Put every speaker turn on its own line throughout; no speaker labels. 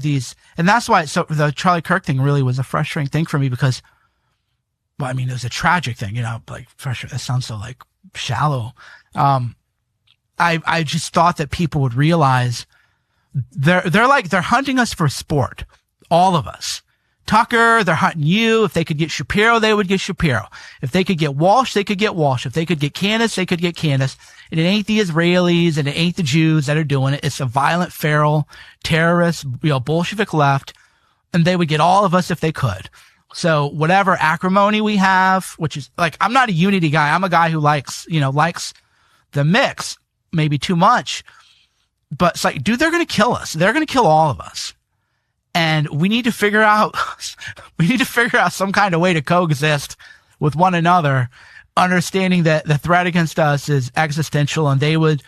and that's why, so the Charlie Kirk thing really was a frustrating thing for me because, well, I mean, it was a tragic thing, like frustrating. It sounds so like shallow. I just thought that people would realize they're hunting us for sport. All of us. Tucker, they're hunting you. If they could get Shapiro, they would get Shapiro. If they could get Walsh, they could get Walsh. If they could get Candace, they could get Candace. And it ain't the Israelis and it ain't the Jews that are doing it. It's a violent, feral, terrorist, Bolshevik left. And they would get all of us if they could. So whatever acrimony we have, which is like, I'm not a unity guy. I'm a guy who likes the mix, maybe too much. But it's like, dude, they're going to kill us. They're going to kill all of us. And we need to figure out some kind of way to coexist with one another, understanding that the threat against us is existential. And they would,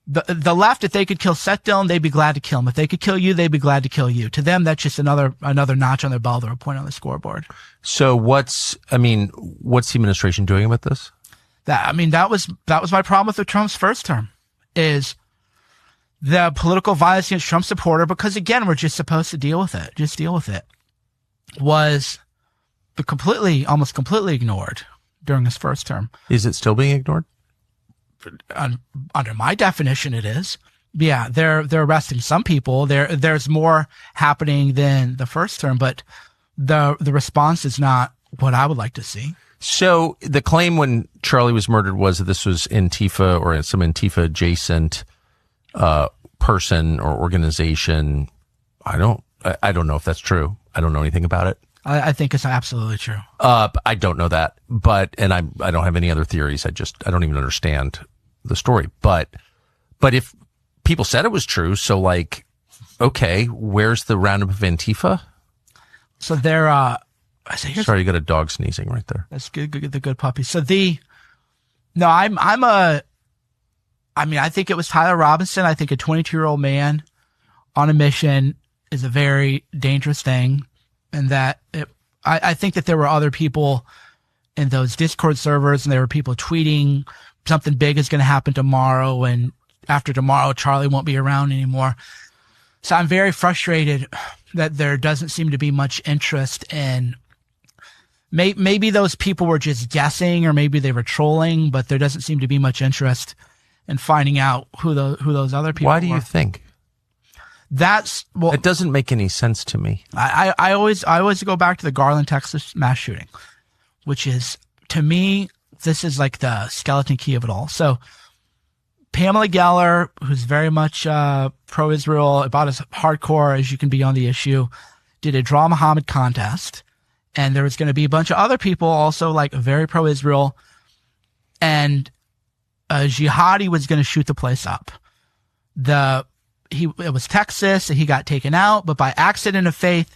the left, if they could kill Seth Dillon, they'd be glad to kill him. If they could kill you, they'd be glad to kill you. To them, that's just another notch on their belt or a point on the scoreboard.
So what's the administration doing about this?
That was my problem with Trump's first term is the political violence against Trump supporter, because again, we're just supposed to deal with it. Just deal with it. Was almost completely ignored during his first term.
Is it still being ignored?
Under my definition, it is. Yeah, they're arresting some people. There's more happening than the first term, but the response is not what I would like to see.
So the claim when Charlie was murdered was that this was Antifa or some Antifa adjacent person or organization. I don't know if that's true. I don't know anything about it.
I think it's absolutely true.
I don't know that, and I don't have any other theories. I don't even understand the story. But if people said it was true, so like, okay, where's the roundup of Antifa?
So they're,
sorry, you got a dog sneezing right there.
That's good. The good puppy. So I think it was Tyler Robinson. I think a 22-year-old man on a mission is a very dangerous thing. And that I think that there were other people in those Discord servers and there were people tweeting something big is going to happen tomorrow. And after tomorrow, Charlie won't be around anymore. So I'm very frustrated that there doesn't seem to be much interest in maybe those people were just guessing or maybe they were trolling, but there doesn't seem to be much interest in finding out who those other people were.
Why do you think? It doesn't make any sense to me.
I always go back to the Garland, Texas mass shooting, which is, to me, this is like the skeleton key of it all. So Pamela Geller, who's very much pro-Israel, about as hardcore as you can be on the issue, did a Draw Muhammad contest. And there was going to be a bunch of other people also like very pro-Israel. And a jihadi was going to shoot the place up. It was Texas, and he got taken out, but by an accident of fate,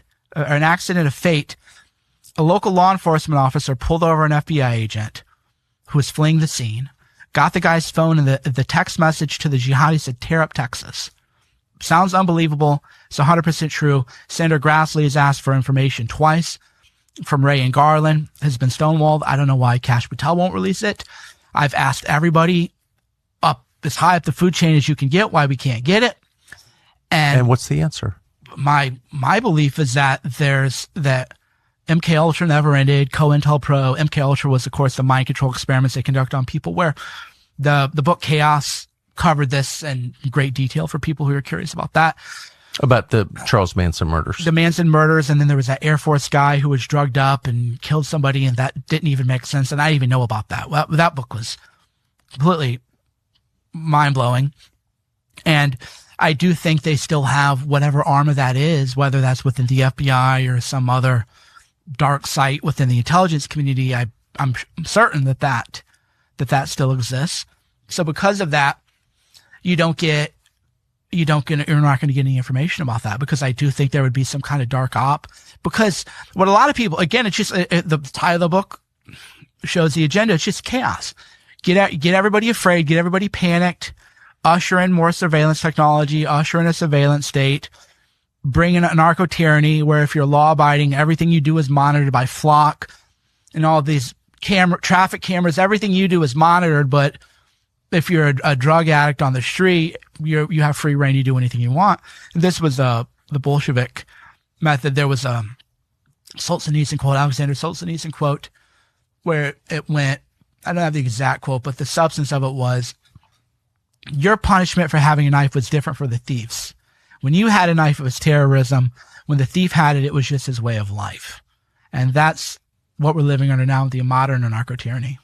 a local law enforcement officer pulled over an FBI agent who was fleeing the scene, got the guy's phone, and the text message to the jihadi said, "Tear up Texas." Sounds unbelievable. It's 100% true. Senator Grassley has asked for information twice from Ray and Garland, has been stonewalled. I don't know why Kash Patel won't release it. I've asked everybody up as high up the food chain as you can get why we can't get it. And
what's the answer?
My belief is that MK Ultra never ended. COINTELPRO. MK Ultra was, of course, the mind control experiments they conduct on people, where the book Chaos covered this in great detail for people who are curious about that.
About the Charles Manson murders.
The Manson murders, and then there was that Air Force guy who was drugged up and killed somebody, and that didn't even make sense. And I didn't even know about that. Well, that book was completely mind-blowing. And I do think they still have whatever arm of that is, whether that's within the FBI or some other dark site within the intelligence community. I'm certain that still exists. So because of that, you're not going to get any information about that, because I do think there would be some kind of dark op. Because what a lot of people, again, it's just the title of the book shows the agenda. It's just chaos. Get everybody afraid, get everybody panicked, usher in more surveillance technology, usher in a surveillance state, bring in a narco tyranny where if you're law abiding, everything you do is monitored by Flock and all these traffic cameras. Everything you do is monitored, but if you're a drug addict on the street, you have free reign to do anything you want. This was a the Bolshevik method, there was a Solzhenitsyn quote, Alexander Solzhenitsyn quote, where it went, I don't have the exact quote, but the substance of it was, your punishment for having a knife was different for the thieves. When you had a knife, it was terrorism. When the thief had it, it was just his way of life. And that's what we're living under now with the modern anarcho-tyranny.